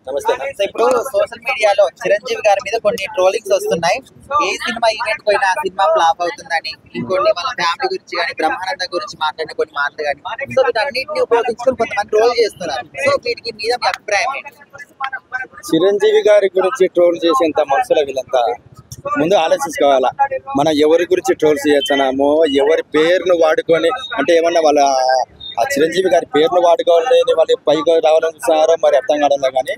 నమస్తే. సో ఇప్పుడు సోషల్ మీడియాలో చిరంజీవి గారి మీద కొన్ని ట్రోలింగ్స్ వస్తున్నాయి. ఏ సినిమా ఈవెంట్ పోయినా ఆ సినిమా ఫ్లాప్ అవుతుందని, ఇంకొన్ని వాళ్ళ ఫ్యామిలీ గురించి కానీ బ్రహ్మానంద గురించి మాట్లాడిన కొన్ని మాటలు కానీ, సో వీటన్నిటిని ఉపయోగించుకొని కొంతమంది ట్రోల్ చేస్తున్నారు. సో వీటికి మీద మీ అభిప్రాయం ఏంటి? చిరంజీవి గారి గురించి ట్రోల్ చేసేంత మనుషుల వీళ్ళంతా ముందు ఆలోచించుకోవాలా. మనం ఎవరి గురించి ట్రోల్ చేయొచ్చున్నామో, ఎవరి పేరును వాడుకొని అంటే ఏమన్నా వాళ్ళ ఆ చిరంజీవి గారి పేరును వాడుకోవాలని వాళ్ళు పైకి రావాలని చూస్తున్నారో మరి అర్థం కావడం కానీ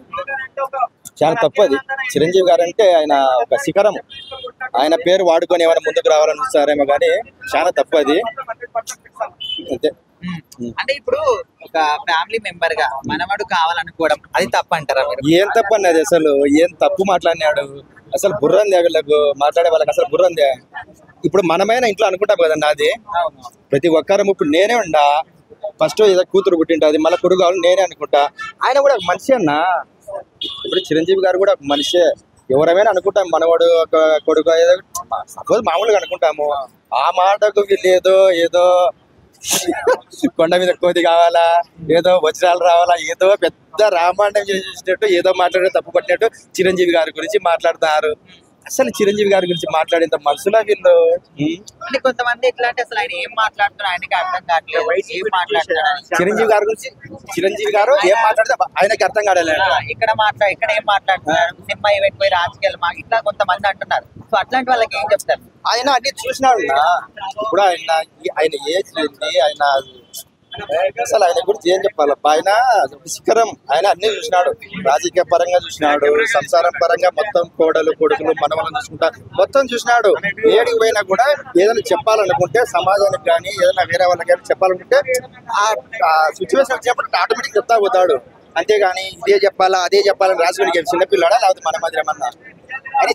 చాలా తప్పది. చిరంజీవి గారు అంటే ఆయన ఒక శిఖరం. ఆయన పేరు వాడుకొని ఏమైనా ముందుకు రావాలని చూస్తారేమో కానీ చాలా తప్పది. అంతే. అంటే ఇప్పుడు ఒక ఫ్యామిలీ మెంబర్ గా మనవాడు కావాలనుకోవడం అది తప్పు అంటారా మీరు? ఏం తప్పు అన్నది అసలు ఏం తప్పు మాట్లాడినాడు అసలు బుర్రందే వీళ్ళకు మాట్లాడే వాళ్ళకి అసలు బుర్రందే. ఇప్పుడు మనమైనా ఇంట్లో అనుకుంటాం కదండి. అది ప్రతి ఒక్కరం ఇప్పుడు నేనే ఉండా ఫస్ట్ ఏదో కూతురు పుట్టింటది మళ్ళీ కొడుకు కావాలి నేనే అనుకుంటా. ఆయన కూడా మనిషి అన్న. ఇప్పుడు చిరంజీవి గారు కూడా మనిషే. ఎవరైనా అనుకుంటాం మనవాడు ఒక కొడుకు ఏదో సపోజ్ మామూలుగా అనుకుంటాము. ఆ మాటకు వీళ్ళు ఏదో కొండ మీద కోతి కావాలా, ఏదో వజ్రాలు రావాలా, ఏదో పెద్ద రామాయణం చేసినట్టు ఏదో మాట్లాడే తప్పు పట్టినట్టు చిరంజీవి గారి గురించి మాట్లాడుతున్నారు. అసలు చిరంజీవి గారి గురించి మాట్లాడేంత మనసులా వీళ్ళు. అంటే కొంతమంది ఎట్లా అంటే అసలు ఆయన ఏం మాట్లాడుతున్నారు ఆయనకి అర్థం కావట్లేదు, ఏం మాట్లాడుతున్నారు చిరంజీవి గారి గురించి. చిరంజీవి గారు ఏం మాట్లాడితే ఆయనకి అర్థం కావట్లేదు. ఇక్కడ ఏం మాట్లాడుతున్నారు, సినిమా ఈవెంట్ పోయి రాజకీయాలు ఇట్లా కొంతమంది అంటున్నారు. సో అట్లాంటి వాళ్ళకి ఏం చెప్తారు? ఆయన అన్ని చూసినాడు. ఇప్పుడు ఆయన ఏజ్ ఏంటి, ఆయన అసలు ఆయన గురించి ఏం చెప్పాలబ్బా. ఆయన శిఖరం. ఆయన అన్ని చూసినాడు. రాజకీయ పరంగా చూసినాడు, సంసారం పరంగా మొత్తం కోడలు కొడుకులు మనవలను చూసుకుంటా మొత్తం చూసినాడు. ఏడికి పోయినా కూడా ఏదైనా చెప్పాలనుకుంటే సమాజానికి కానీ ఏదైనా వేరే వాళ్ళకి కానీ చెప్పాలనుకుంటే ఆ సిచ్యువేషన్ వచ్చినప్పుడు ఆటోమేటిక్ చెప్తా పోతాడు. అంతేగాని ఇదే చెప్పాలా అదే చెప్పాలని రాసుకుని చిన్నపిల్లాడా లేకపోతే మన మాదిరి ఏమన్నా. ఆయన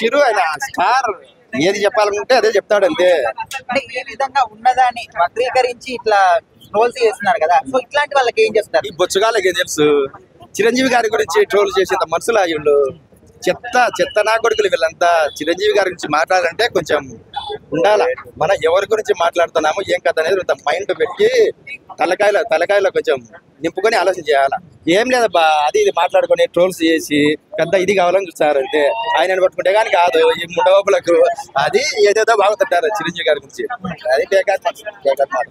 చిరు ఆయన స్టార్. ఏది చెప్పాలనుకుంటే అదే చెప్తాడు అంతే. అంటే ఈ విధంగా ఉన్నదాన్ని వక్రీకరించి ఇట్లా ట్రోల్స్ చేస్తున్నారు కదా, సో ఇట్లాంటి వాళ్ళకి ఏం చెప్తారు? ఈ బొచ్చుగాళ్ళకి ఏం తెలుసు? చిరంజీవి గారి గురించి ట్రోల్ చేసేంత మనసులా వీళ్ళు చెత్త నా కొడుకులు వీళ్ళంతా. చిరంజీవి గారి గురించి మాట్లాడాలంటే కొంచెం ఉండాలా. మనం ఎవరి గురించి మాట్లాడుతున్నాము ఏం కథ అనేది మైండ్ పెట్టి తలకాయలో కొంచెం నింపుకొని ఆలోచన చేయాలా. ఏం లేదబ్బా అది ఇది మాట్లాడుకొని ట్రోల్స్ చేసి పెద్ద ఇది కావాలని చూస్తారు అంతే. ఆయన పట్టుకుంటే కానీ కాదు ఈ ముండవపులకు అది ఏదేదో బాగుతుంటారు చిరంజీవి గారి గురించి. అది బేకార్ మాట.